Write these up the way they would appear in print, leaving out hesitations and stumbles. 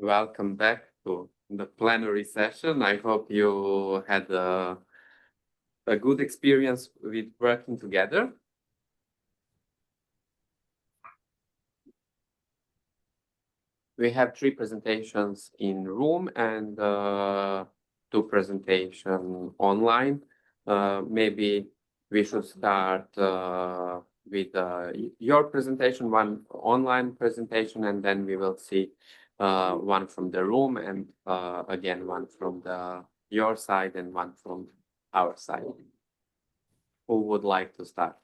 Welcome back to the plenary session. I hope you had a good experience with working together. We have 3 presentations in room and 2 presentations online. Maybe we should start with your presentation, one online presentation, and then we will see one from the room and again one from your side and one from our side. Who would like to start?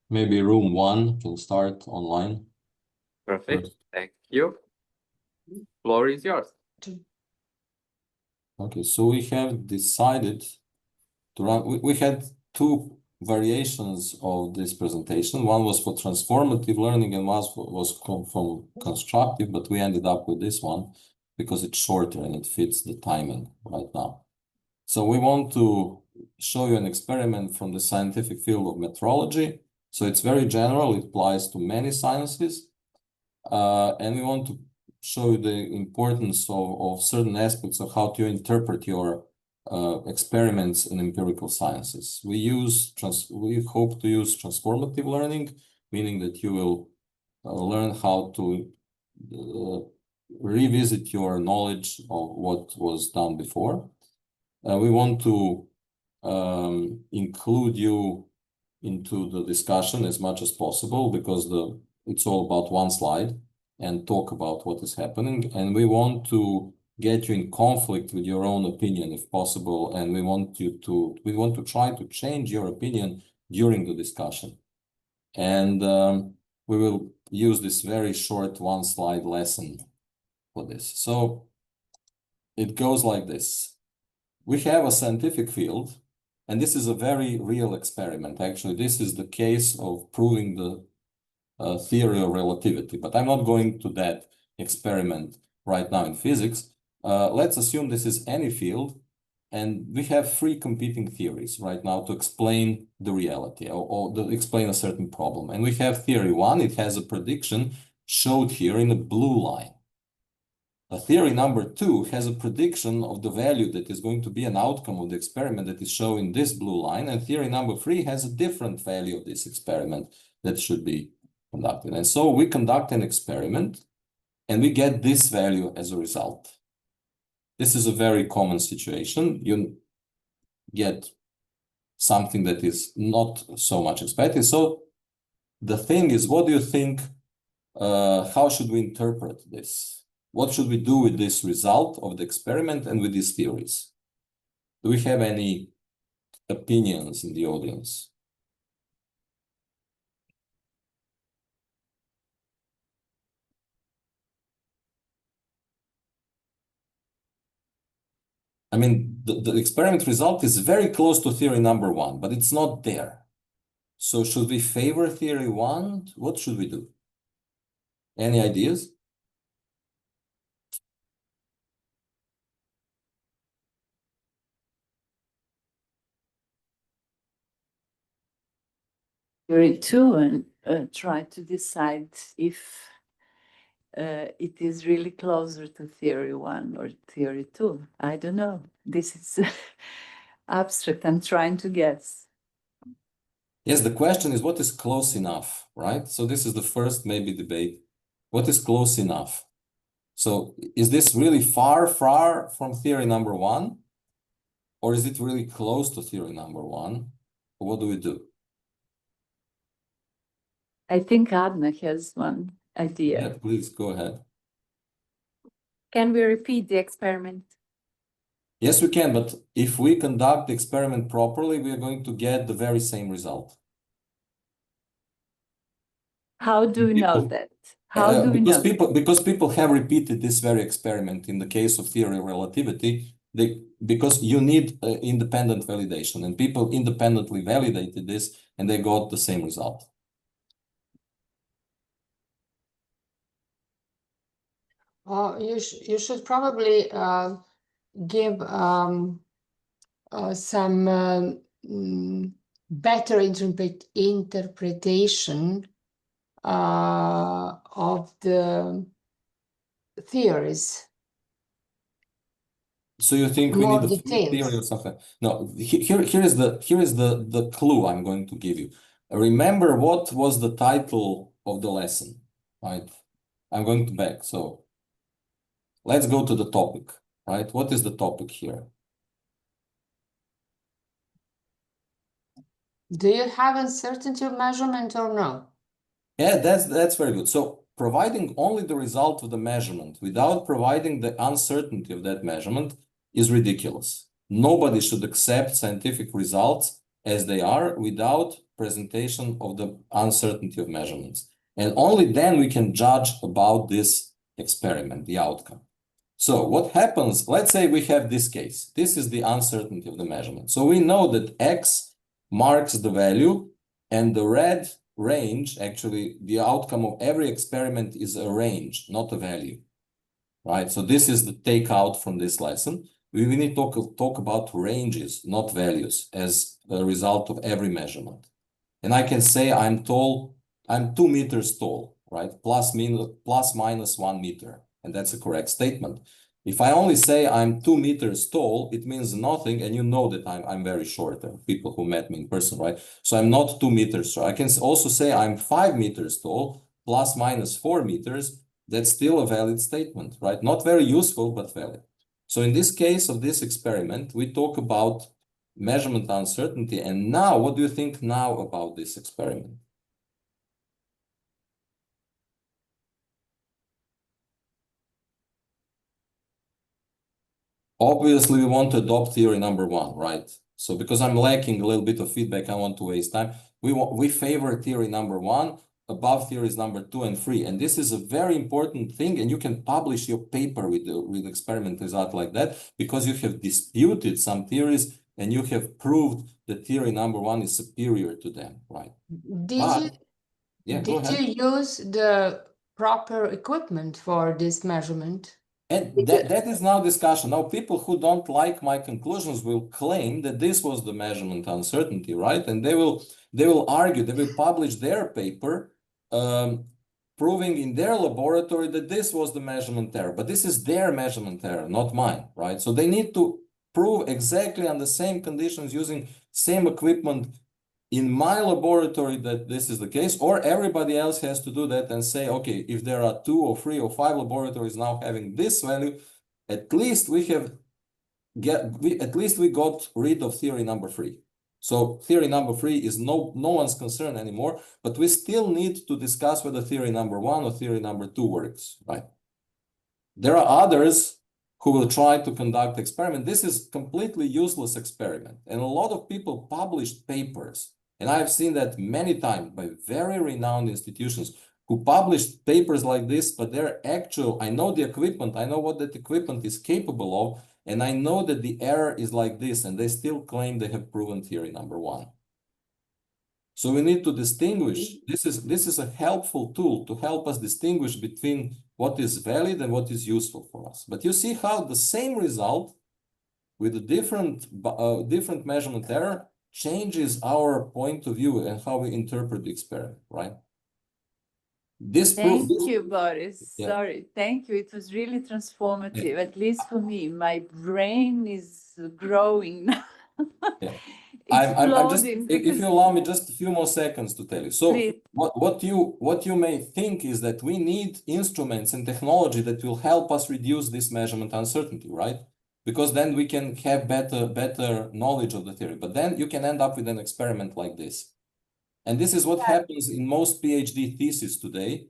Maybe room 1 will start online. Perfect. Thank you. Floor is yours. Okay, so we have decided to run. We had 2 variations of this presentation. One was for transformative learning and one was from constructive, but we ended up with this one because it's shorter and it fits the timing right now. So we want to show you an experiment from the scientific field of metrology. So it's very general, it applies to many sciences. And we want to show you the importance of certain aspects of how to interpret your experiments in empirical sciences. We hope to use transformative learning, meaning that you will learn how to revisit your knowledge of what was done before. We want to include you into the discussion as much as possible because it's all about one slide and talk about what is happening. And we want to get you in conflict with your own opinion if possible. And we want to try to change your opinion during the discussion. And we will use this very short 1-slide lesson for this. So it goes like this. We have a scientific field, and this is a very real experiment. Actually, this is the case of proving the theory of relativity, but I'm not going to that experiment right now in physics. Let's assume this is any field, and we have 3 competing theories right now to explain the reality or to explain a certain problem. And we have theory 1, it has a prediction showed here in a blue line. Theory number 2 has a prediction of the value that is going to be an outcome of the experiment that is shown in this blue line. And theory number 3 has a different value of this experiment that should be conducted. And so we conduct an experiment and we get this value as a result. This is a very common situation. You get something that is not so much expected. So the thing is, what do you think? How should we interpret this? What should we do with this result of the experiment and with these theories? Do we have any opinions in the audience? I mean, the experiment result is very close to theory number 1, but it's not there. So should we favor theory 1? What should we do? Any ideas? Theory 2 and try to decide if it is really closer to theory 1 or theory 2. I don't know. This is abstract. I'm trying to guess. Yes, the question is what is close enough, right? So this is the first maybe debate. What is close enough? So is this really far from theory number 1? Or is it really close to theory number 1? What do we do? I think Adna has one idea. Yeah, please go ahead. Can we repeat the experiment? Yes, we can, but if we conduct the experiment properly, we are going to get the very same result. How do we know that? How do we know? Because people have repeated this very experiment in the case of theory of relativity, because you need independent validation, and people independently validated this and they got the same result. You should probably give some better interpretation of the theories. So you think we More need a full theory details. or something? No, here is the clue I'm going to give you. Remember what was the title of the lesson, right? I'm going to back. So let's go to the topic, right? What is the topic here? Do you have uncertainty of measurement or no? Yeah, that's very good. So providing only the result of the measurement without providing the uncertainty of that measurement is ridiculous. Nobody should accept scientific results as they are without presentation of the uncertainty of measurements. And only then we can judge about this experiment, the outcome. So what happens, let's say we have this case. This is the uncertainty of the measurement. So we know that X marks the value and the red range, actually, the outcome of every experiment is a range, not a value, right? So this is the takeout from this lesson. We need to talk about ranges, not values, as a result of every measurement. And I can say I'm tall, I'm 2 meters tall, right? Plus minus 1 meter. And that's a correct statement. If I only say I'm 2 meters tall, it means nothing. And you know that I'm very short. People who met me in person, right? So I'm not 2 meters tall. I can also say I'm 5 meters tall, plus minus 4 meters. That's still a valid statement, right? Not very useful, but valid. So in this case of this experiment, we talk about measurement uncertainty. And now, what do you think now about this experiment? Obviously, we want to adopt theory number 1, right? So because I'm lacking a little bit of feedback, I want to waste time. We favor theory number 1 above theories number 2 and 3. And this is a very important thing. And you can publish your paper with the experiment result like that because you have disputed some theories and you have proved that theory number 1 is superior to them, right? Did Go ahead. you use the proper equipment for this measurement? And that is now discussion. Now, people who don't like my conclusions will claim that this was the measurement uncertainty, right? And they will argue, they will publish their paper proving in their laboratory that this was the measurement error. But this is their measurement error, not mine, right? So they need to prove exactly on the same conditions using same equipment in my laboratory that this is the case, or everybody else has to do that and say, okay, if there are 2 or 3 or 5 laboratories now having this value, at least we got rid of theory number 3. So theory number 3 is no one's concern anymore, but we still need to discuss whether theory number 1 or theory number 2 works, right? There are others who will try to conduct experiment. This is completely useless experiment. And a lot of people published papers. And I have seen that many times by very renowned institutions who published papers like this, but they're actual, I know the equipment, I know what that equipment is capable of, and I know that the error is like this, and they still claim they have proven theory number 1. So we need to distinguish, this is a helpful tool to help us distinguish between what is valid and what is useful for us. But you see how the same result with a different measurement error changes our point of view and how we interpret the experiment, right? Thank you, Boris. Yeah. Sorry, thank you. It was really transformative, at least for me. My brain is growing now. Yeah. I'm just, Exploding if because- you allow me just a few more seconds to tell you. So Please. what you may think is that we need instruments and technology that will help us reduce this measurement uncertainty, right? Because then we can have better knowledge of the theory. But then you can end up with an experiment like this. And this is what happens in most PhD theses today.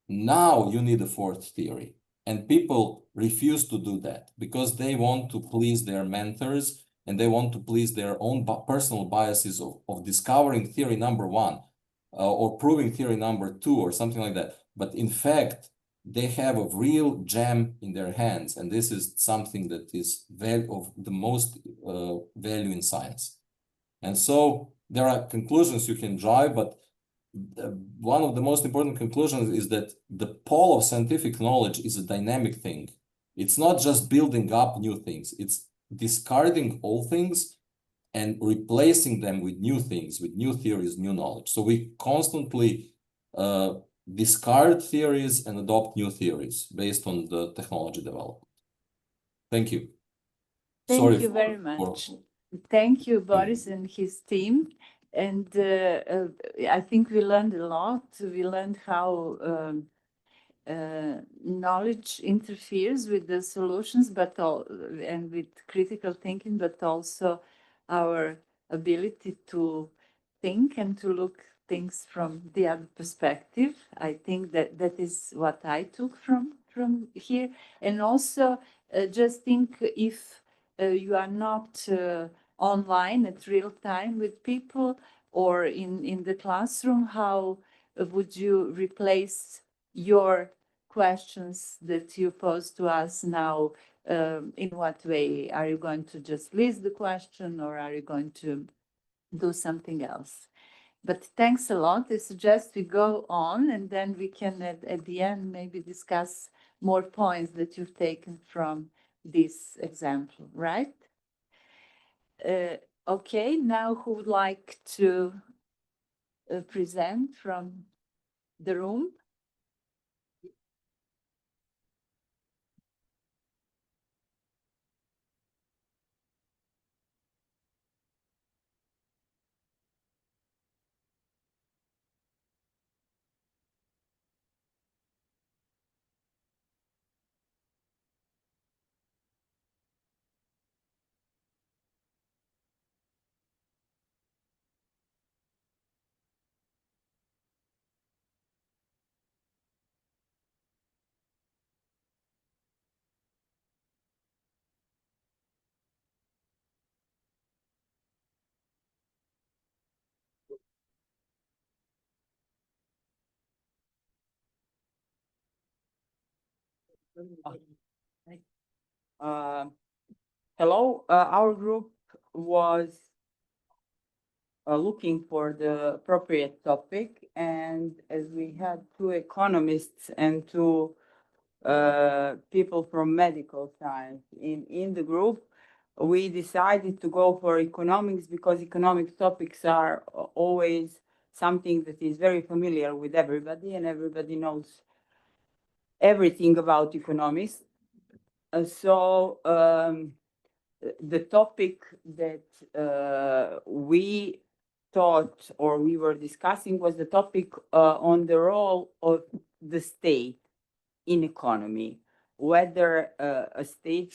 Now you need a 4th theory. And people refuse to do that because they want to please their mentors and they want to please their own personal biases of discovering theory number 1 or proving theory number 2 or something like that. But in fact, they have a real gem in their hands. And this is something that is of the most value in science. And so there are conclusions you can drive, but one of the most important conclusions is that the pole of scientific knowledge is a dynamic thing. It's not just building up new things. It's discarding old things and replacing them with new things, with new theories, new knowledge. So we constantly discard theories and adopt new theories based on the technology development. Thank you. Thank you very much. Thank you, Boris and his team. And I think we learned a lot. We learned how knowledge interferes with the solutions, and with critical thinking, but also our ability to think and to look things from the other perspective. I think that is what I took from here. And also just think, if you are not online at real time with people or in the classroom, how would you replace your questions that you pose to us now? In what way? Are you going to just list the question, or are you going to do something else? But thanks a lot. I suggest we go on, and then we can at the end maybe discuss more points that you've taken from this example, right? Okay, now who would like to present from the room? Hello, our group was looking for the appropriate topic, and as we had two economists and two people from medical science in the group, we decided to go for economics because economic topics are always something that is very familiar with everybody, and everybody knows everything about economics. So the topic that we thought, or we were discussing, was the topic on the role of the state in economy, whether a state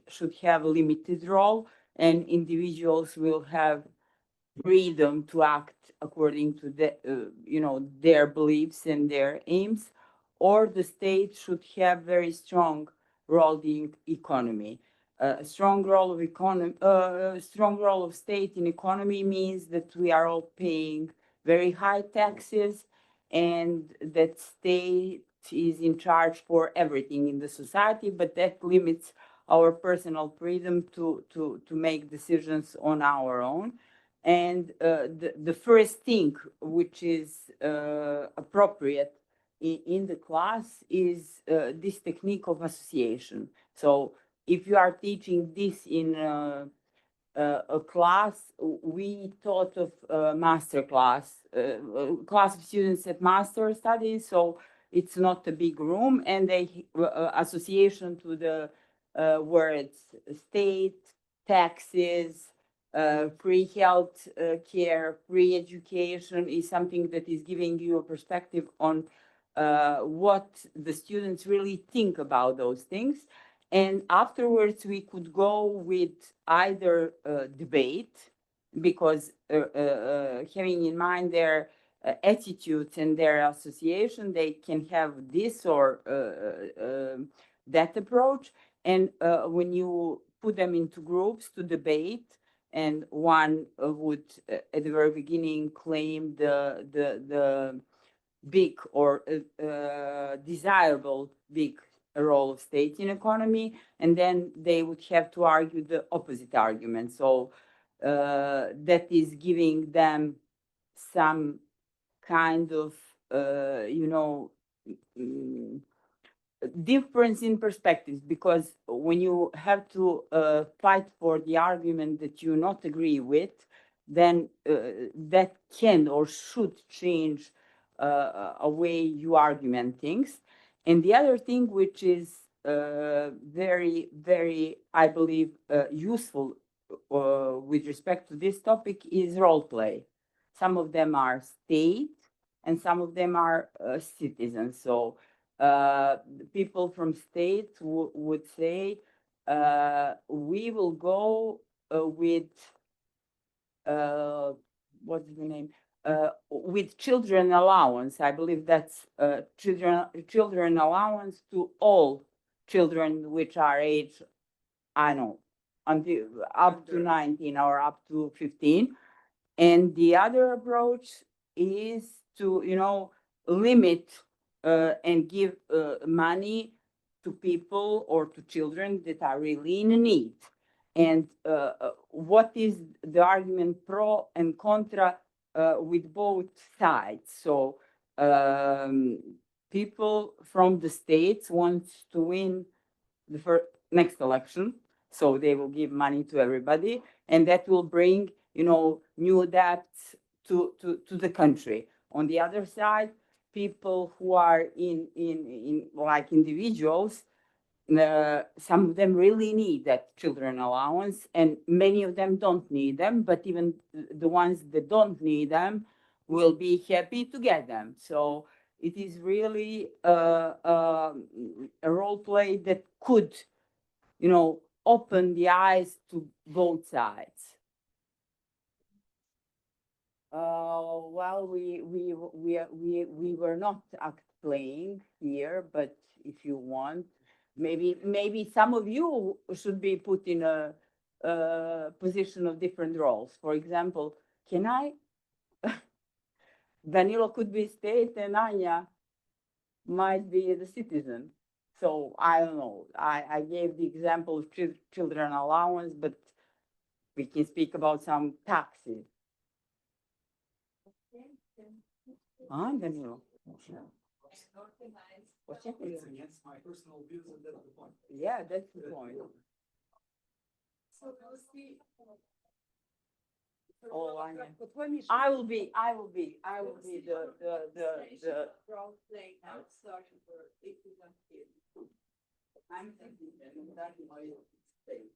should have a limited role and individuals will have freedom to act according to their beliefs and their aims, or the state should have very strong role in economy. A strong role of state in economy means that we are all paying very high taxes, and that state is in charge for everything in the society, but that limits our personal freedom to make decisions on our own. And the first thing which is appropriate in the class is this technique of association. So if you are teaching this in a class, we thought of master class, class of students at master studies. So it's not a big room, and they association to the words state, taxes, free health care, free education is something that is giving you a perspective on what the students really think about those things. And afterwards, we could go with either debate, because having in mind their attitudes and their association, they can have this or that approach. And when you put them into groups to debate, and one would at the very beginning claim the big or desirable big role of state in economy, and then they would have to argue the opposite argument. So that is giving them some kind of difference in perspectives, because when you have to fight for the argument that you not agree with, then that can or should change a way you argument things. And the other thing which is very, very, I believe, useful with respect to this topic is role play. Some of them are state and some of them are citizens. So people from state would say, we will go with, what's the name? With children allowance. I believe that's children allowance to all children which are age, I don't know, until up to 19 or up to 15. And the other approach is to, limit and give money to people or to children that are really in need. And what is the argument pro and contra with both sides? So people from the states want to win the next election, so they will give money to everybody, and that will bring, new debts to the country. On the other side, people who are in like individuals, some of them really need that children allowance, and many of them don't need them, but even the ones that don't need them will be happy to get them. So it is really a role play that could, open the eyes to both sides. Well, we were not act playing here, but if you want, maybe some of you should be put in a position of different roles. For example, can I? Danilo could be state and Anya might be the citizen. So I don't know. I gave the example of children allowance, but we can speak about some taxes. Ah, Danilo. What's happening? It's against my personal views, and that's the point. Yeah, that's the point. Oh, I will be the role play now starting for if you don't hear. I'm thinking that my state.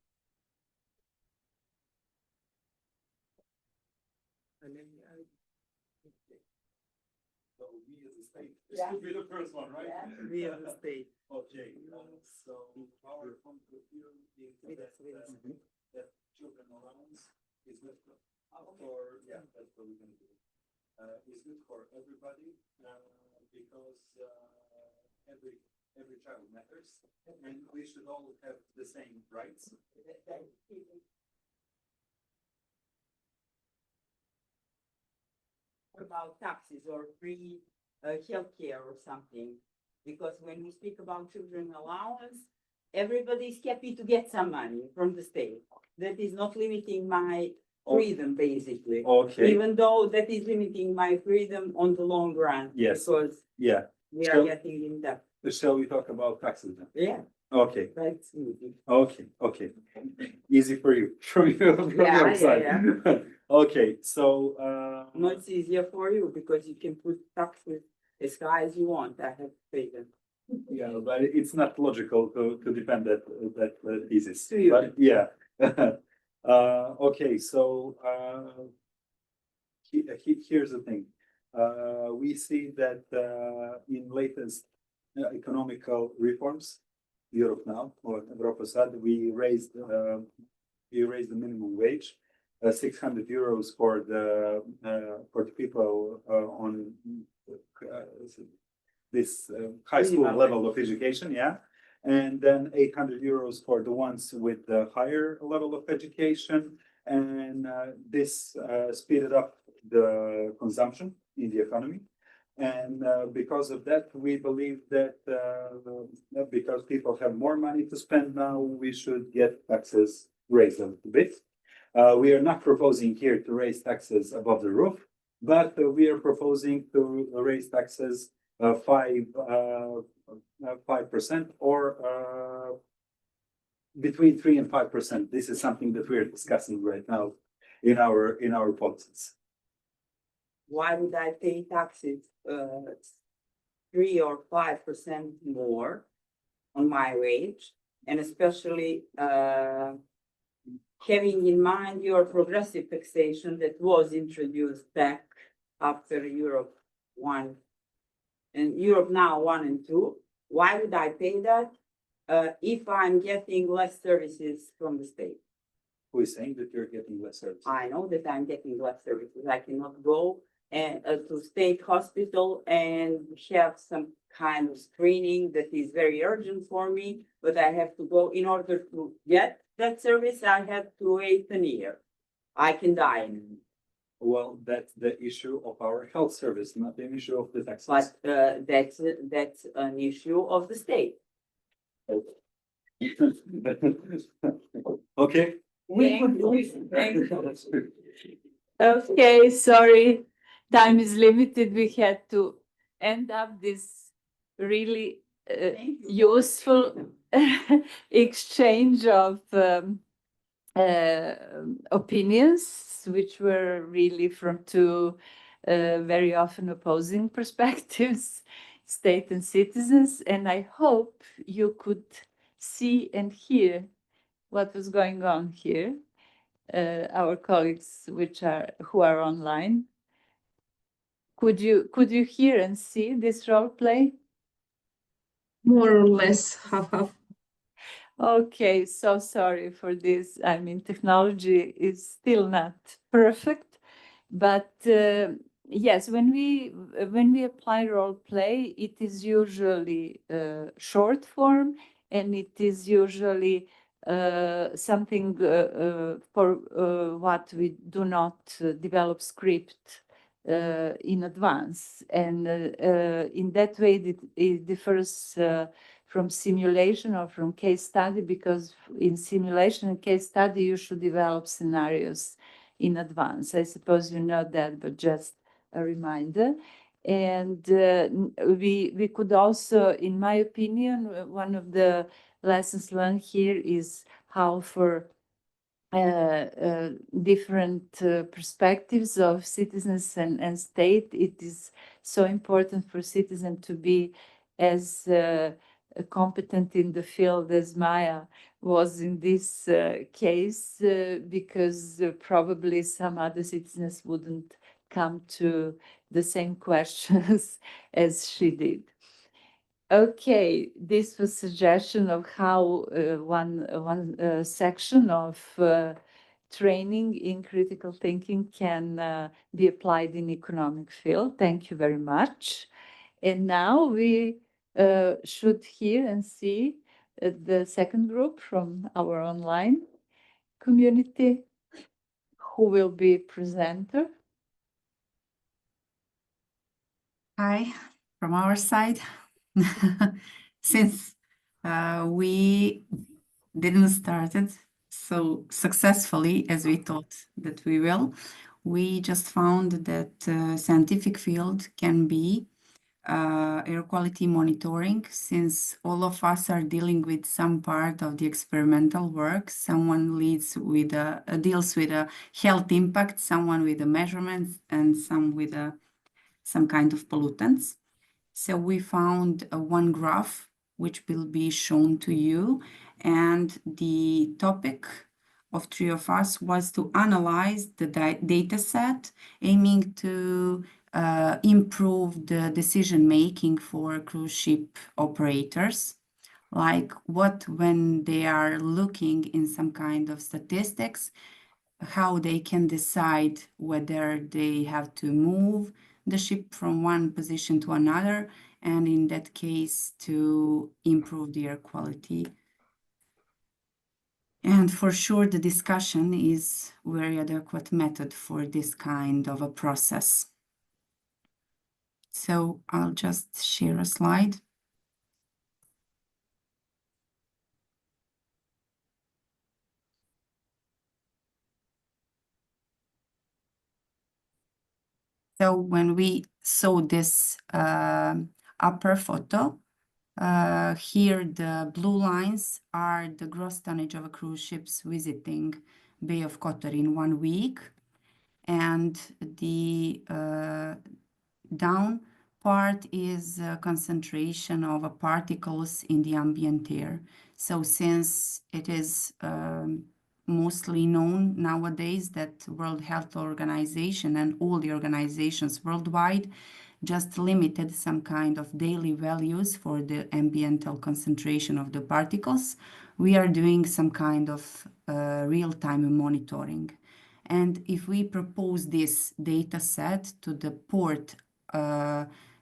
So we as a state, this Yeah. could be the first one, right? Yeah, we as a state. Okay, so our point of view is that children allowance is good for, yeah, that's what we're gonna do. Is good for everybody, because every child matters, and we should all have the same rights. About taxes or free healthcare or something, because when we speak about children allowance, everybody is happy to get some money from the state. That is not limiting my freedom, basically. Okay. Even though that is limiting my freedom on the long run. Yes. Because Yeah. we are So- getting in debt. Shall we talk about taxes then? Yeah, Okay. that's easy. Okay. Easy for you, from your Yeah, side. Okay, so, No, it's easier for you because you can put taxes as high as you want. I have to pay them. yeah, but it's not logical to defend that thesis. To you. But yeah. Okay, so, here's the thing. We see that, in latest economical reforms, Europe now, or Europa said, we raised the minimum wage, 600 euros for the people on this high school Minimum level of education, yeah. And then 800 euros for the ones with the higher level of education. And this speeded up the consumption in the economy. And because of that, we believe that because people have more money to spend now, we should get taxes raised a little bit. We are not proposing here to raise taxes above the roof, but we are proposing to raise taxes 5% or between 3% and 5%. This is something that we are discussing right now in our policies. why would I pay taxes 3 or 5% more on my wage? And especially having in mind your progressive taxation that was introduced back after Europe 1 and Europe now 1 and 2. Why would I pay that if I'm getting less services from the state? Who is saying that you're getting less service? I know that I'm getting less services. I cannot go and to state hospital and have some kind of screening that is very urgent for me, but I have to go in order to get that service. I have to wait a year. I can die. Well, that's the issue of our health service, not an issue of the taxes. But that's an issue of the state. Okay. Okay, sorry, time is limited. We had to end up this really useful exchange of opinions, which were really from two very often opposing perspectives, state and citizens. And I hope you could see and hear what was going on here. Our colleagues who are online. Could you hear and see this role play? More or less, half. Okay, so sorry for this. I mean, technology is still not perfect, but yes, when we apply role play, it is usually short form, and it is usually something for what we do not develop script in advance, and in that way it differs from simulation or from case study, because in simulation and case study you should develop scenarios in advance. I suppose you know that, but just a reminder. And we could also, in my opinion, one of the lessons learned here is how for different perspectives of citizens and state, it is so important for citizens to be as competent in the field as Maya was in this case, because probably some other citizens wouldn't come to the same questions as she did. Okay, this was suggestion of how one section of training in critical thinking can be applied in economic field. Thank you very much. And now we should hear and see the second group from our online community, who will be presenter. Hi, from our side. Since we didn't start it so successfully as we thought that we will, we just found that scientific field can be air quality monitoring, since all of us are dealing with some part of the experimental work. Someone deals with a health impact, someone with the measurements, and some with some kind of pollutants. So we found one graph which will be shown to you, and the topic of three of us was to analyze the data set, aiming to improve the decision making for cruise ship operators, like when they are looking in some kind of statistics, how they can decide whether they have to move the ship from one position to another, and in that case to improve the air quality. And for sure the discussion is very adequate method for this kind of a process. So I'll just share a slide. So when we saw this upper photo, here the blue lines are the gross tonnage of a cruise ships visiting Bay of Kotor in 1 week. and the down part is a concentration of particles in the ambient air. So since it is mostly known nowadays that World Health Organization and all the organizations worldwide just limited some kind of daily values for the ambiental concentration of the particles, we are doing some kind of real-time monitoring. And if we propose this data set to the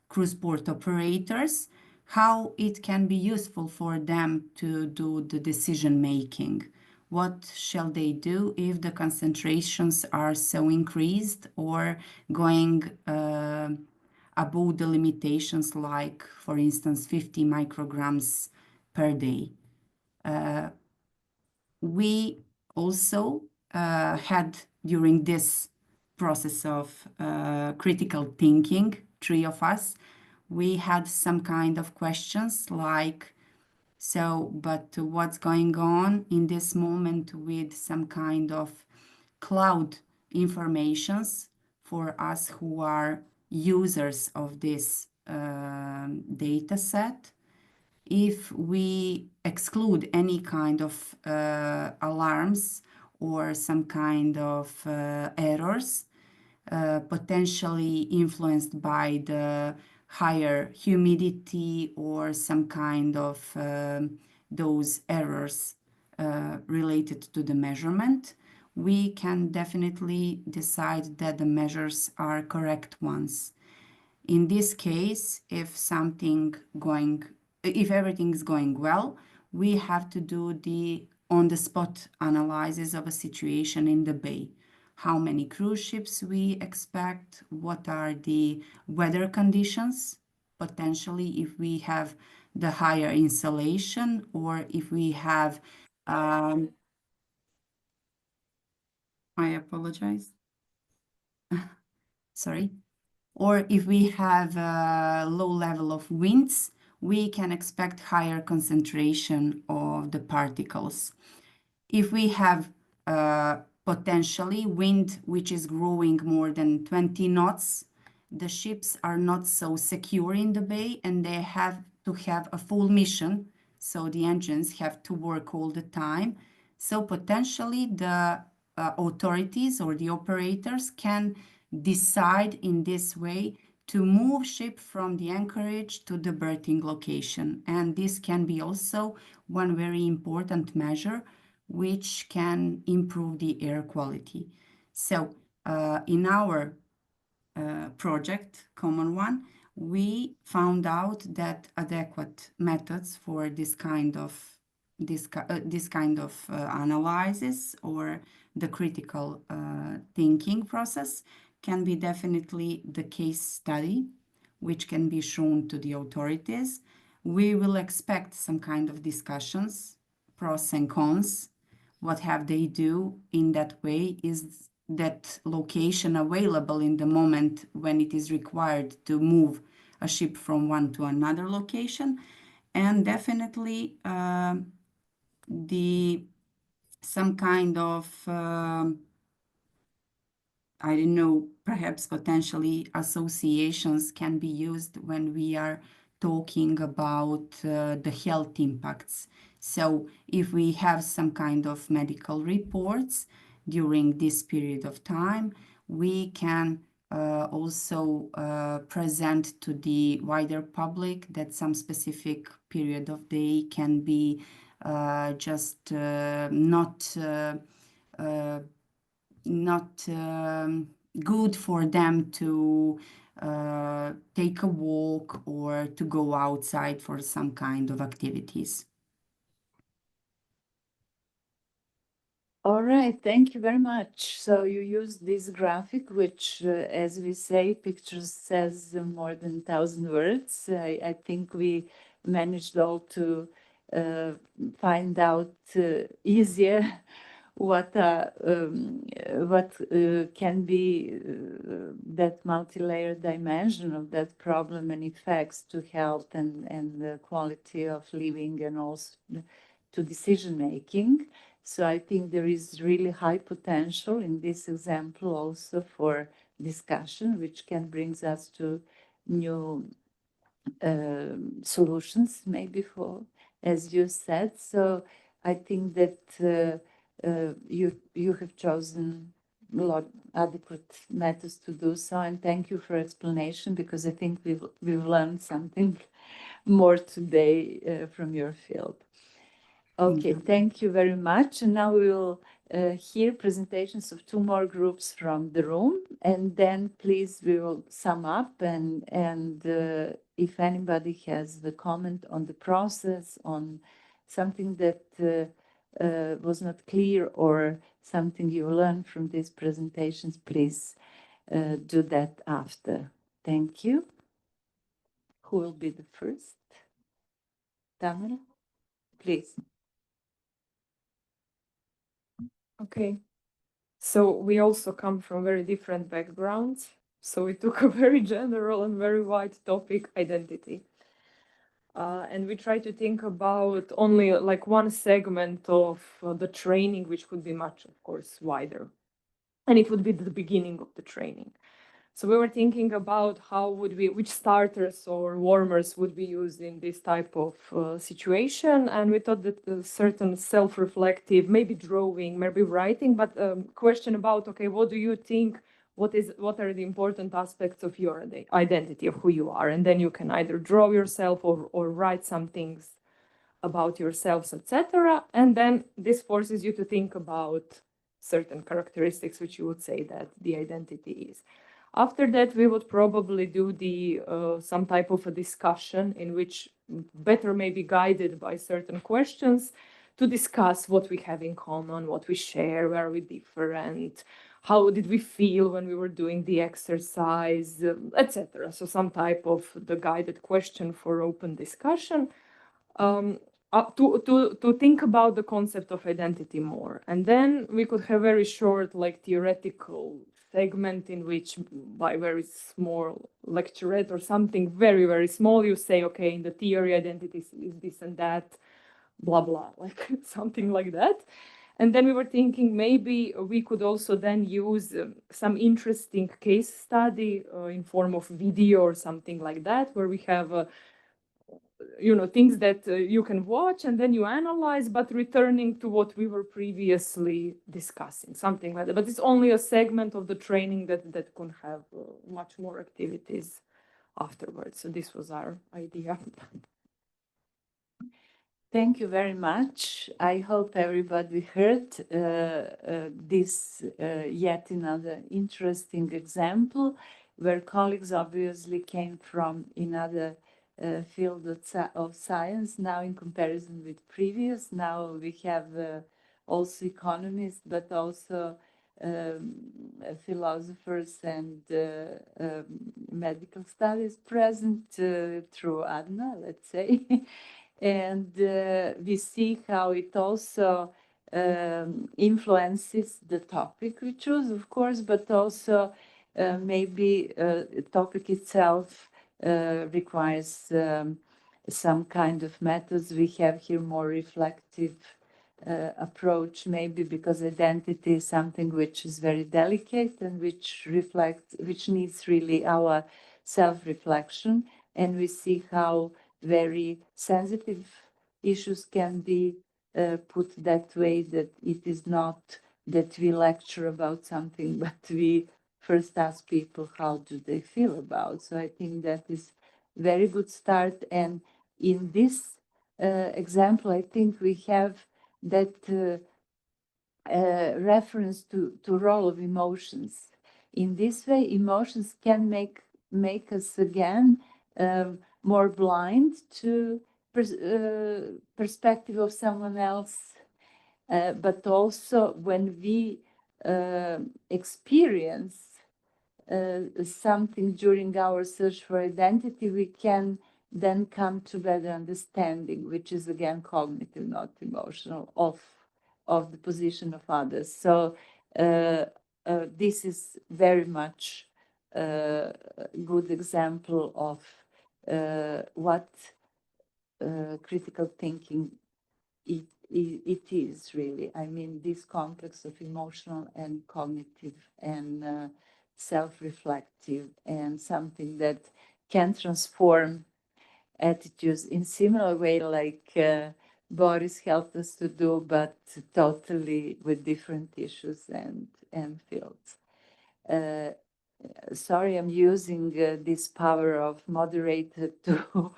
cruise port operators, how it can be useful for them to do the decision making. What shall they do if the concentrations are so increased or going above the limitations, like, for instance, 50 micrograms per day? We also had, during this process of critical thinking, 3 of us, we had some kind of questions like, so, but what's going on in this moment with some kind of cloud informations for us who are users of this data set? If we exclude any kind of alarms or some kind of errors potentially influenced by the higher humidity or some kind of those errors related to the measurement, we can definitely decide that the measures are correct ones. In this case, if everything is going well, we have to do the on-the-spot analysis of a situation in the bay. How many cruise ships we expect, what are the weather conditions, potentially if we have the higher insulation, or if we have, I apologize. Sorry. Or if we have a low level of winds, we can expect higher concentration of the particles. If we have potentially wind which is growing more than 20 knots, the ships are not so secure in the bay and they have to have a full mission. So the engines have to work all the time. So potentially the authorities or the operators can decide in this way to move ship from the anchorage to the berthing location. And this can be also one very important measure which can improve the air quality. So in our project, common one, we found out that adequate methods for this kind of analysis or the critical thinking process can be definitely the case study, which can be shown to the authorities. We will expect some kind of discussions, pros and cons. What have they do in that way? Is that location available in the moment when it is required to move a ship from one to another location? And definitely some kind of I don't know, perhaps potentially associations can be used when we are talking about the health impacts. So if we have some kind of medical reports during this period of time, we can also present to the wider public that some specific period of day can be just not good for them to take a walk or to go outside for some kind of activities. All right, thank you very much. So you use this graphic, which, as we say, pictures says more than 1,000 words. I think we managed all to find out easier what can be that multi-layered dimension of that problem and effects to health and the quality of living and also to decision making. So I think there is really high potential in this example also for discussion, which can bring us to new solutions, maybe for, as you said. So I think that you have chosen a lot adequate methods to do so, and thank you for explanation, because I think we've learned something more today from your field. Okay, thank you very much. And now we will hear presentations of two more groups from the room, and then please we will sum up, and if anybody has the comment on the process, on something that was not clear or something you learned from these presentations, please do that after. Thank you. Who will be the first? Tamara, please. Okay. So we also come from very different backgrounds. So we took a very general and very wide topic, identity. And we try to think about only like one segment of the training, which would be much, of course, wider. And it would be the beginning of the training. So we were thinking about how would we, which starters or warmers would be used in this type of situation. And we thought that a certain self-reflective, maybe drawing, maybe writing, but question about, okay, what do you think, what are the important aspects of your identity, of who you are? And then you can either draw yourself or write some things about yourselves, etc. And then this forces you to think about certain characteristics, which you would say that the identity is. After that, we would probably do the some type of a discussion in which better may be guided by certain questions to discuss what we have in common, what we share, where we differ, and how did we feel when we were doing the exercise, etc. So some type of the guided question for open discussion. To think about the concept of identity more. And then we could have very short, like theoretical segment in which by very small lecturette or something very, very small, you say, okay, in the theory, identity is this and that, blah, blah, like something like that. And then we were thinking maybe we could also then use some interesting case study in form of video or something like that, where we have things that you can watch and then you analyze, but returning to what we were previously discussing, something like that. But it's only a segment of the training that can have much more activities afterwards. So this was our idea. Thank you very much. I hope everybody heard this yet another interesting example where colleagues obviously came from another field of science now in comparison with previous. Now we have also economists, but also philosophers and medical studies present through ADNA, let's say. And we see how it also influences the topic we choose, of course, but also maybe the topic itself requires some kind of methods. We have here more reflective approach, maybe because identity is something which is very delicate and which needs really our self-reflection. And we see how very sensitive issues can be put that way, that it is not that we lecture about something, but we first ask people how do they feel about. So I think that is very good start. And in this example, I think we have that reference to role of emotions. In this way, emotions can make us again more blind to perspective of someone else, but also when we experience something during our search for identity, we can then come to better understanding, which is again cognitive, not emotional, of the position of others. So this is very much a good example of what critical thinking it is really. I mean, this complex of emotional and cognitive and self-reflective and something that can transform attitudes in similar way like Boris helped us to do, but totally with different issues and fields. Sorry, I'm using this power of moderator to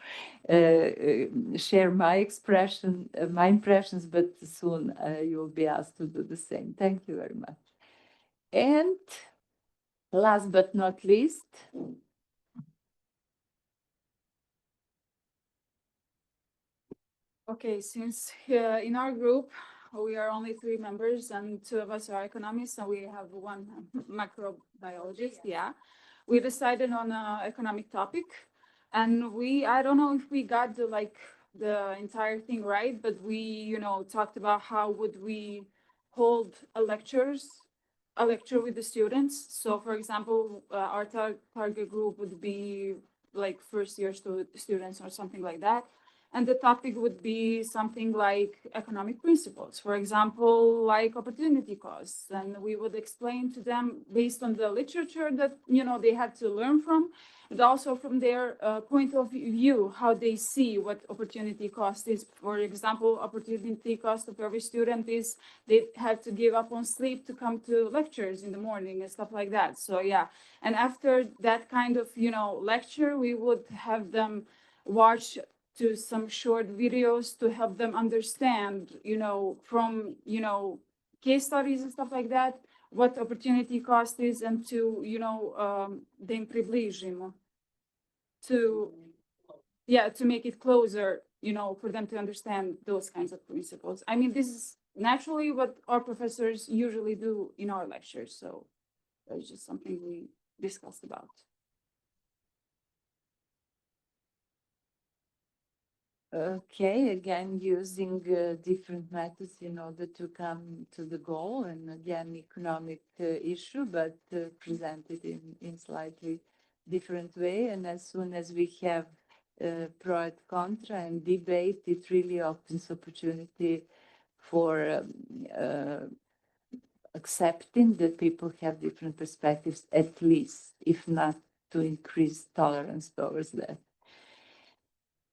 share my expression, my impressions, but soon you'll be asked to do the same. Thank you very much. And last but not least, okay, since in our group we are only 3 members and 2 of us are economists and we have 1 macrobiologist, yeah, we decided on an economic topic, and I don't know if we got the entire thing right, but we talked about how would we hold a lecture with the students. So for example, our target group would be like first year students or something like that. And the topic would be something like economic principles, for example, like opportunity costs. And we would explain to them based on the literature that, they had to learn from, but also from their point of view, how they see what opportunity cost is. For example, opportunity cost of every student is they had to give up on sleep to come to lectures in the morning and stuff like that. So yeah, and after that kind of, lecture, we would have them watch to some short videos to help them understand, from, case studies and stuff like that, what opportunity cost is, and to, then približimo, to make it closer, for them to understand those kinds of principles. I mean, this is naturally what our professors usually do in our lectures. So that's just something we discussed about. okay, again, using different methods in order to come to the goal, and again, economic issue, but presented in slightly different way. And as soon as we have pro and contra and debate, it really opens opportunity for accepting that people have different perspectives, at least, if not to increase tolerance towards that.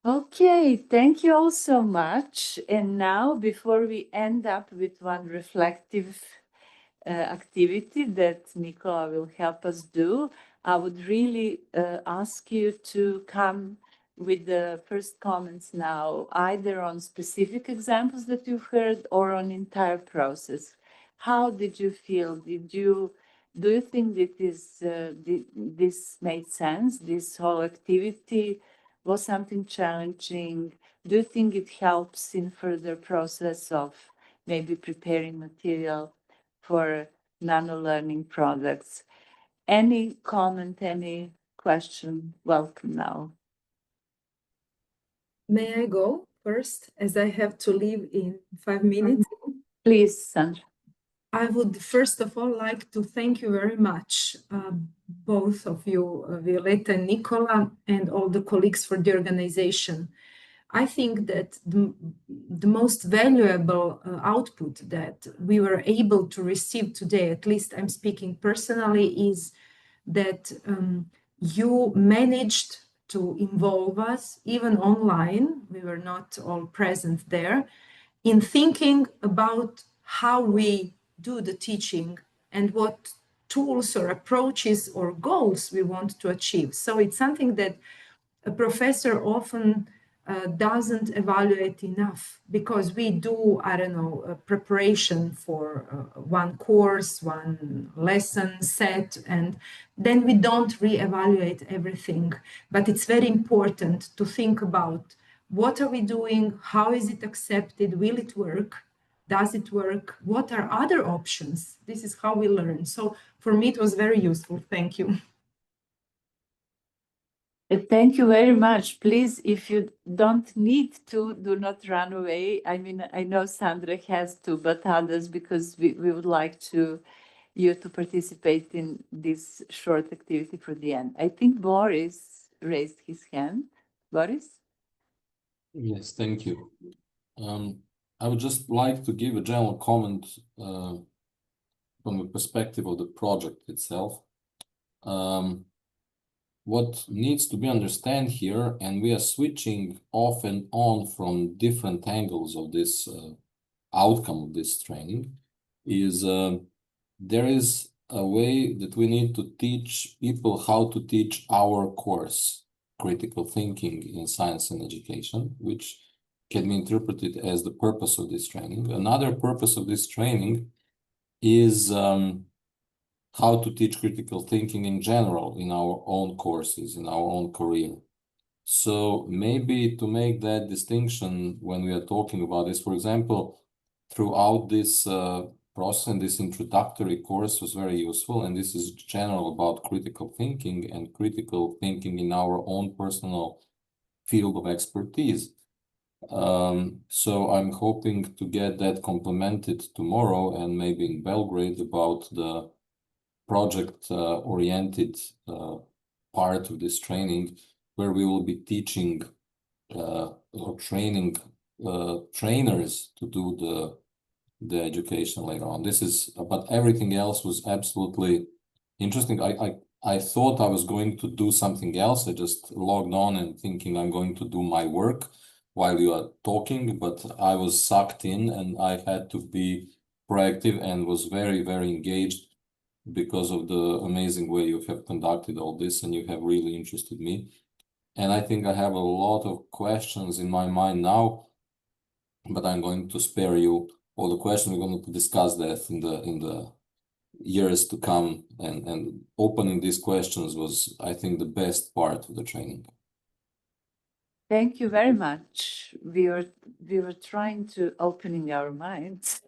Okay, thank you all so much. And now, before we end up with one reflective activity that Nicola will help us do, I would really ask you to come with the first comments now, either on specific examples that you've heard or on entire process. How did you feel? Do you think that this made sense? This whole activity was something challenging? Do you think it helps in further process of maybe preparing material for nano-learning products? Any comment, any question? Welcome now. May I go first, as I have to leave in 5 minutes? Please, Sandra. I would first of all like to thank you very much, both of you, Violeta and Nicola, and all the colleagues for the organization. I think that the most valuable output that we were able to receive today, at least I'm speaking personally, is that you managed to involve us, even online, we were not all present there, in thinking about how we do the teaching and what tools or approaches or goals we want to achieve. So it's something that a professor often doesn't evaluate enough, because we do, I don't know, a preparation for one course, one lesson set, and then we don't re-evaluate everything. But it's very important to think about what are we doing, how is it accepted, will it work, does it work, what are other options? This is how we learn. So for me, it was very useful. Thank you. Thank you very much. Please, if you don't need to, do not run away. I mean, I know Sandra has to, but others, because we would like you to participate in this short activity for the end. I think Boris raised his hand. Boris? Yes, thank you. I would just like to give a general comment from the perspective of the project itself. What needs to be understood here, and we are switching off and on from different angles of this outcome of this training, is there is a way that we need to teach people how to teach our course, critical thinking in science and education, which can be interpreted as the purpose of this training. Another purpose of this training is how to teach critical thinking in general in our own courses, in our own career. So maybe to make that distinction when we are talking about this, for example, throughout this process and this introductory course was very useful, and this is general about critical thinking and critical thinking in our own personal field of expertise. So I'm hoping to get that complemented tomorrow and maybe in Belgrade about the project oriented part of this training, where we will be teaching or training trainers to do the education later on. This is, but everything else was absolutely interesting. I thought I was going to do something else. I just logged on and thinking I'm going to do my work while you are talking, but I was sucked in and I had to be proactive and was very, very engaged because of the amazing way you have conducted all this, and you have really interested me. And I think I have a lot of questions in my mind now, but I'm going to spare you all the questions. We're going to discuss that in the years to come, and opening these questions was, I think, the best part of the training. Thank you very much. We were trying to opening our minds.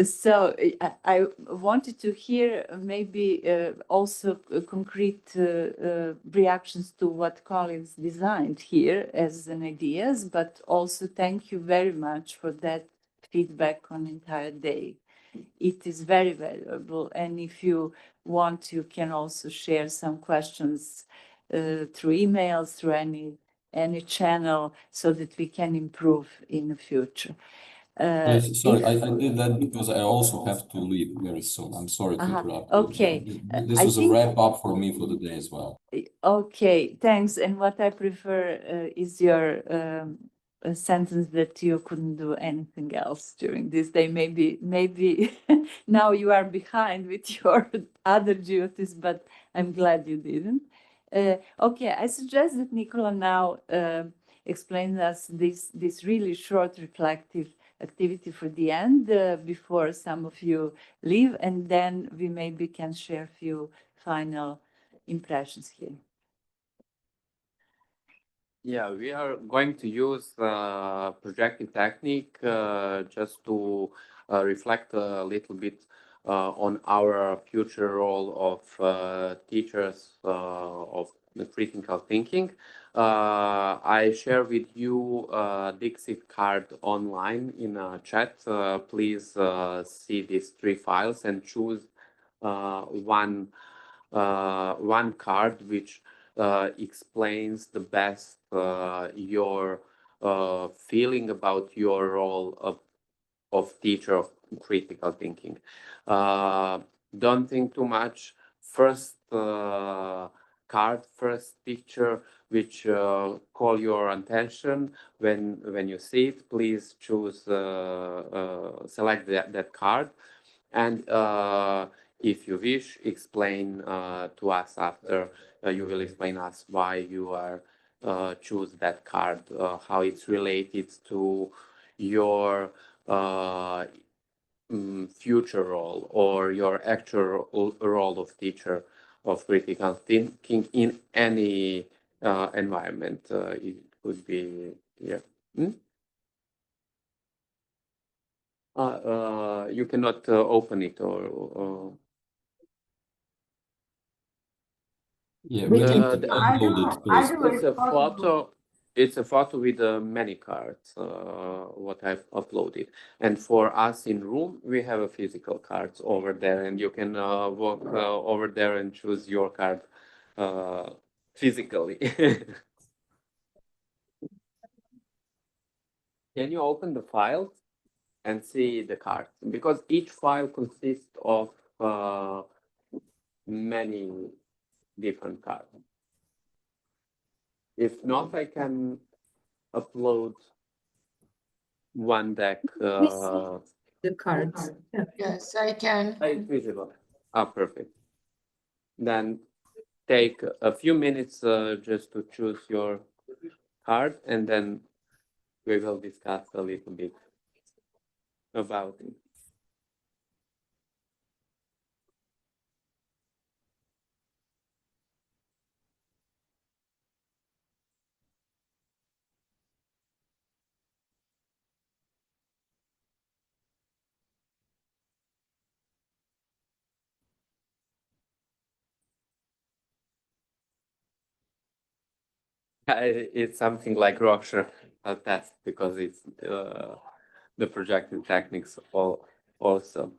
So I wanted to hear maybe also concrete reactions to what colleagues designed here as an ideas, but also thank you very much for that feedback on the entire day. It is very valuable, and if you want, you can also share some questions through emails, through any channel, so that we can improve in the future. Yes, sorry, I did that because I also have to leave very soon. I'm sorry to interrupt you. Okay. This was a wrap up for me for the day as well. Okay, thanks. And what I prefer is your sentence that you couldn't do anything else during this day. Maybe now you are behind with your other duties, but I'm glad you didn't. Okay, I suggest that Nicola now explains us this really short reflective activity for the end before some of you leave, and then we maybe can share a few final impressions here. Yeah, we are going to use projective technique just to reflect a little bit on our future role of teachers of critical thinking. I share with you Dixit card online in a chat. Please see these 3 files and choose one card which explains the best your feeling about your role of teacher of critical thinking. Don't think too much. First card, first picture which call your attention when you see it, please choose select that card, and if you wish, explain to us after. You will explain us why you are choose that card, how it's related to your future role or your actual role of teacher of critical thinking in any environment. It could be, yeah. You cannot open it or Yeah, we can upload it first. it's a photo. It's a photo with many cards. What I've uploaded, and for us in room, we have a physical cards over there, and you can walk over there and choose your card physically. can you open the file and see the cards? Because each file consists of many different cards. If not, I can upload one deck. The cards. Yeah. Yes, I can. It's visible. Ah, perfect. Then take a few minutes just to choose your card, and then we will discuss a little bit about it. It's something like Rocher test because it's the projecting techniques also.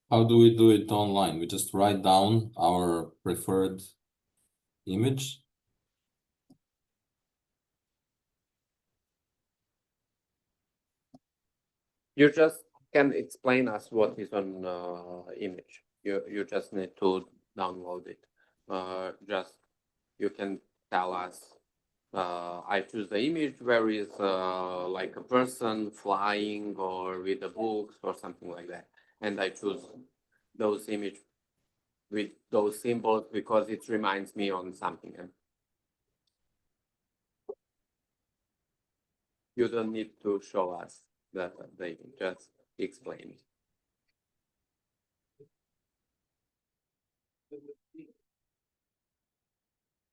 How do we do it online? We just write down our preferred image. You just can explain us what is on image. You just need to download it. Just you can tell us. I choose the image where is like a person flying or with the books or something like that, and I choose those image with those symbols because it reminds me on something. You don't need to show us that they just explain it.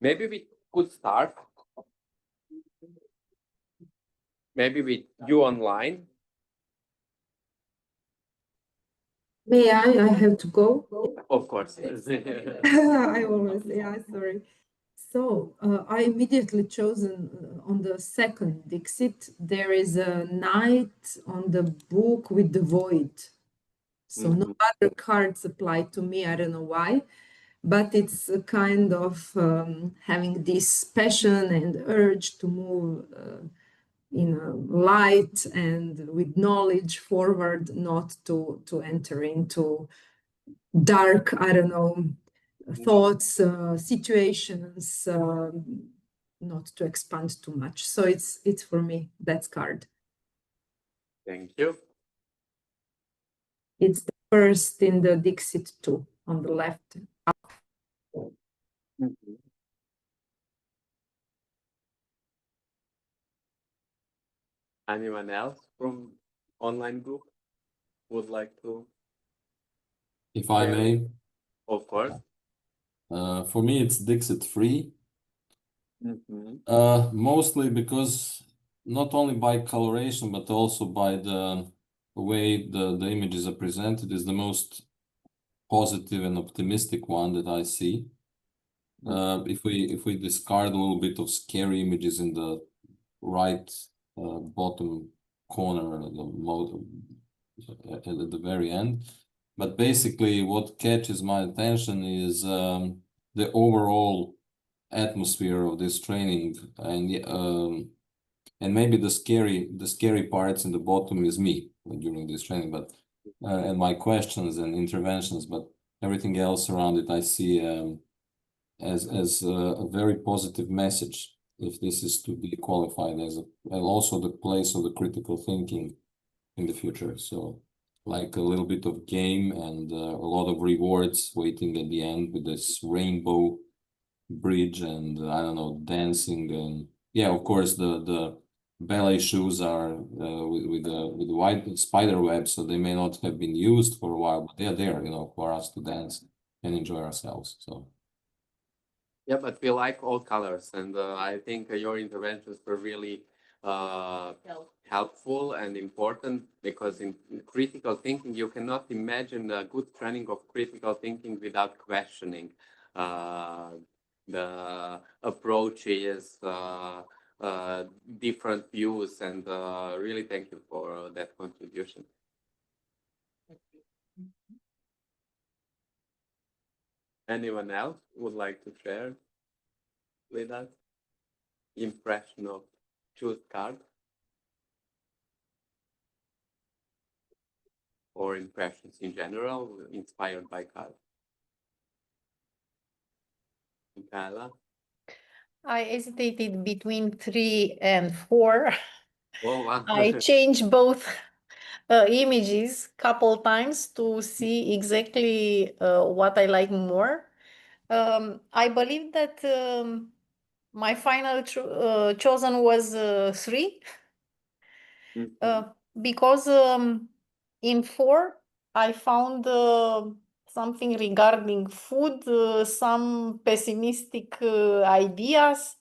Maybe we could start. Maybe with you online. May I have to go. Of course. I always, yeah, sorry. So I immediately chosen on the second Dixit, there is a knight on the book with the void. So no other cards apply to me, I don't know why, but it's a kind of having this passion and urge to move in a light and with knowledge forward, not to enter into dark, I don't know, thoughts, situations, not to expand too much. So it's for me, that's card. Thank you. It's the first in the Dixit 2 on the left. Anyone else from online group would like to? If I may. Of course. For me, it's Dixit 3. Mostly because not only by coloration, but also by the way the images are presented is the most positive and optimistic one that I see. If we discard a little bit of scary images in the right bottom corner at the very end, but basically what catches my attention is the overall atmosphere of this training, and maybe the scary parts in the bottom is me during this training, but and my questions and interventions, but everything else around it I see as a very positive message, if this is to be qualified as and also the place of the critical thinking in the future. So like a little bit of game and a lot of rewards waiting at the end with this rainbow bridge and I don't know, dancing, and yeah, of course the ballet shoes are with the white spider web, so they may not have been used for a while, but they're there, you know, for us to dance and enjoy ourselves. So Yeah, but we like all colors, and I think your interventions were really helpful and important, because in critical thinking, you cannot imagine a good training of critical thinking without questioning the approaches, different views, and really thank you for that contribution. Anyone else would like to share with us impression of choose card or impressions in general inspired by card? Michaela? I hesitated between 3 and 4. Oh, wow. I changed both images couple times to see exactly what I like more. I believe that my final chosen was 3 because in 4 I found something regarding food, some pessimistic ideas.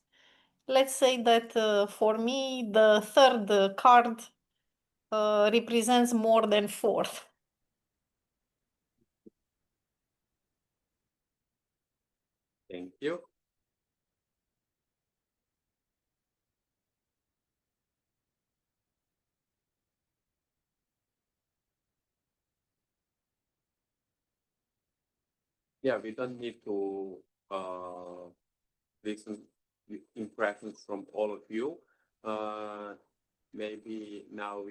Let's say that for me, the third card represents more than 4th. Thank you. Yeah, we don't need to listen impressions from all of you. Maybe now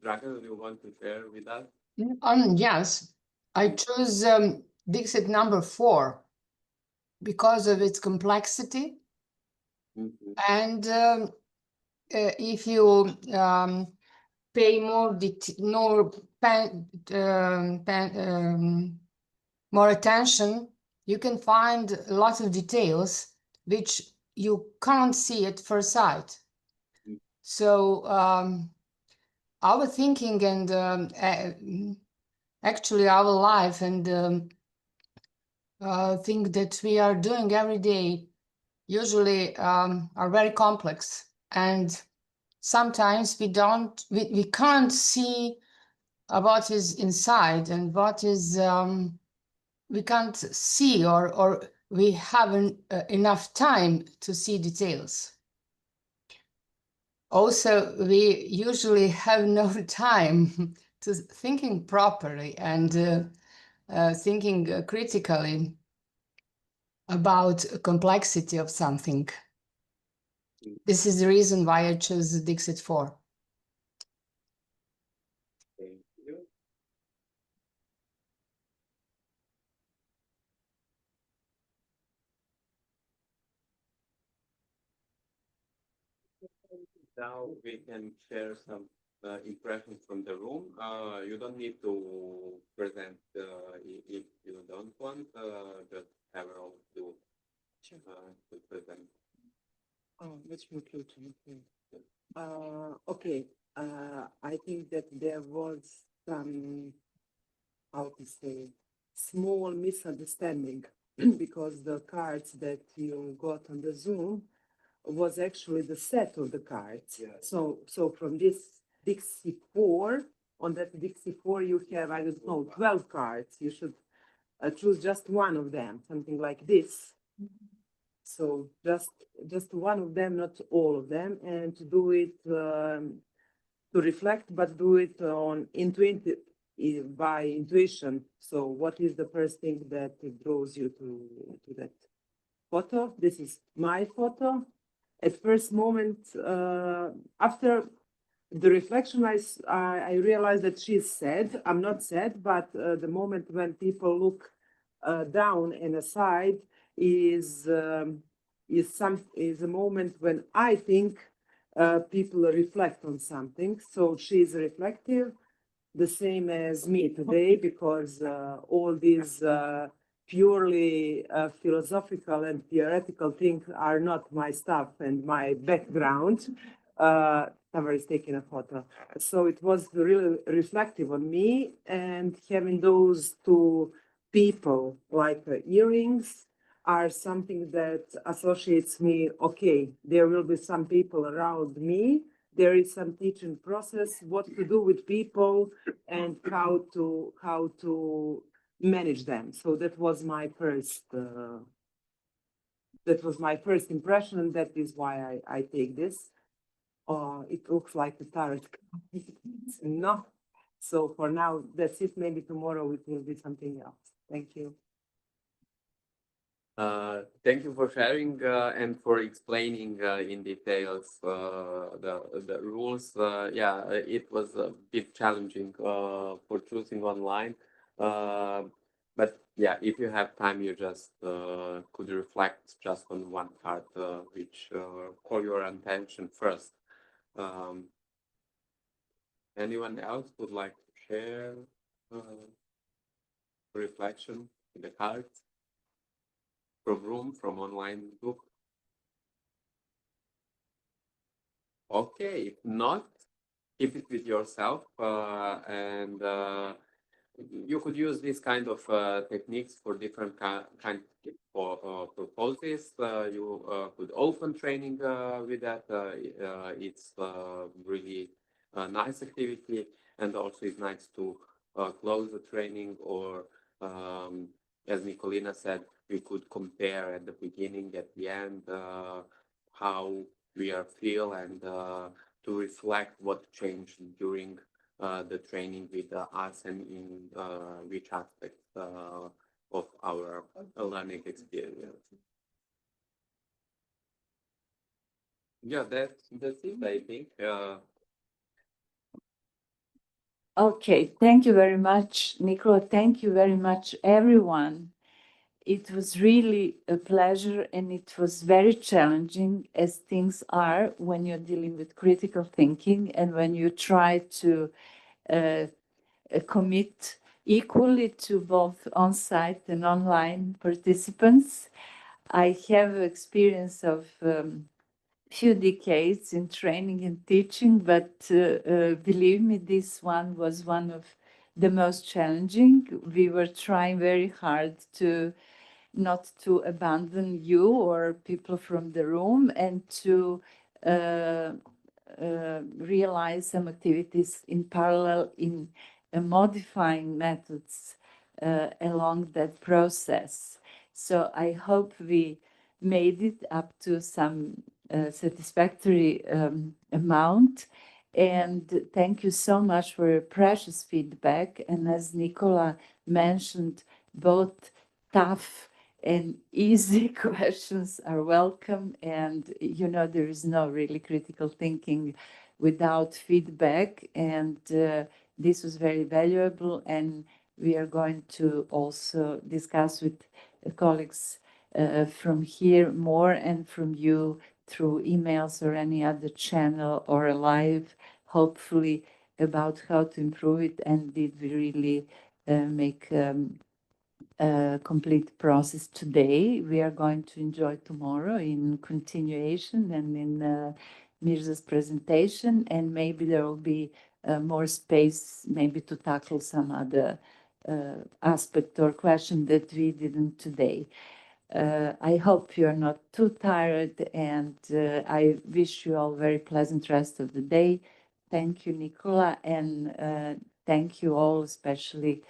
Dragan, you want to share with us? Yes, I chose Dixit number 4 because of its complexity. And if you pay more more attention, you can find a lot of details which you can't see at first sight. So our thinking and actually our life and thing that we are doing every day usually are very complex, and sometimes we can't see what is inside and what is we can't see, or we haven't enough time to see details. Also, we usually have no time to thinking properly and thinking critically about complexity of something. This is the reason why I chose Dixit 4. Thank you. Now we can share some impressions from the room. You don't need to present if you don't want, just have a role to present. Oh, let's move to okay. I think that there was some, how to say, small misunderstanding because the cards that you got on the Zoom was actually the set of the cards. Yes. So from this Dixie 4, on that Dixie 4 you have, I don't know, 12 cards. You should choose just one of them, something like this. So just one of them, not all of them, and to do it to reflect, but do it on intuitive by intuition. So what is the first thing that draws you to that photo? This is my photo. At first moment, after the reflection, I realized that she's sad. I'm not sad, but the moment when people look down and aside is a moment when I think people reflect on something. So she's reflective, the same as me today, because all these purely philosophical and theoretical things are not my stuff and my background. Tamara is taking a photo. So it was really reflective on me, and having those two people like earrings are something that associates me, okay, there will be some people around me, there is some teaching process, what to do with people and how to manage them. So that was my first impression, and that is why I take this. It looks like a tarot. No. So for now, that's it. Maybe tomorrow it will be something else. Thank you. Thank you for sharing and for explaining in details the rules. Yeah, it was a bit challenging for choosing online. But yeah, if you have time, you just could reflect just on one card, which call your attention first. Anyone else would like to share reflection in the cards? From room, from online group? Okay, if not, keep it with yourself and you could use this kind of techniques for different kind of purposes. You could open training with that. It's really a nice activity, and also it's nice to close the training, or as Nicolina said, we could compare at the beginning, at the end, how we are feel, and to reflect what changed during the training with us, and in which aspect of our learning experience. Yeah, that's it, I think. Okay, thank you very much, Nicola. Thank you very much, everyone. It was really a pleasure, and it was very challenging, as things are when you're dealing with critical thinking and when you try to commit equally to both on-site and online participants. I have experience of few decades in training and teaching, but believe me, this one was one of the most challenging. We were trying very hard to not to abandon you or people from the room, and to realize some activities in parallel in modifying methods along that process. So I hope we made it up to some satisfactory amount. And thank you so much for your precious feedback. And as Nicola mentioned, both tough and easy questions are welcome. And, you know, there is no really critical thinking without feedback. And this was very valuable. And we are going to also discuss with colleagues from here more, and from you through emails or any other channel or live, hopefully, about how to improve it. And did we really make a complete process today? We are going to enjoy tomorrow in continuation and in Mirza's presentation, and maybe there will be more space maybe to tackle some other aspect or question that we didn't today. I hope you're not too tired, and I wish you all very pleasant rest of the day. Thank you, Nicola, and thank you all, especially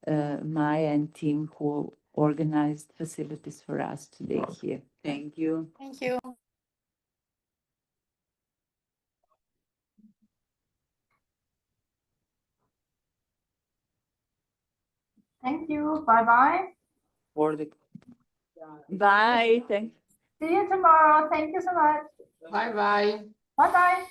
Maya and team who organized facilities for us today here. Thank you. Thank you. Thank you. Bye-bye. For the Bye. Thank See you tomorrow. Thank you so much. Bye-bye. Bye-bye.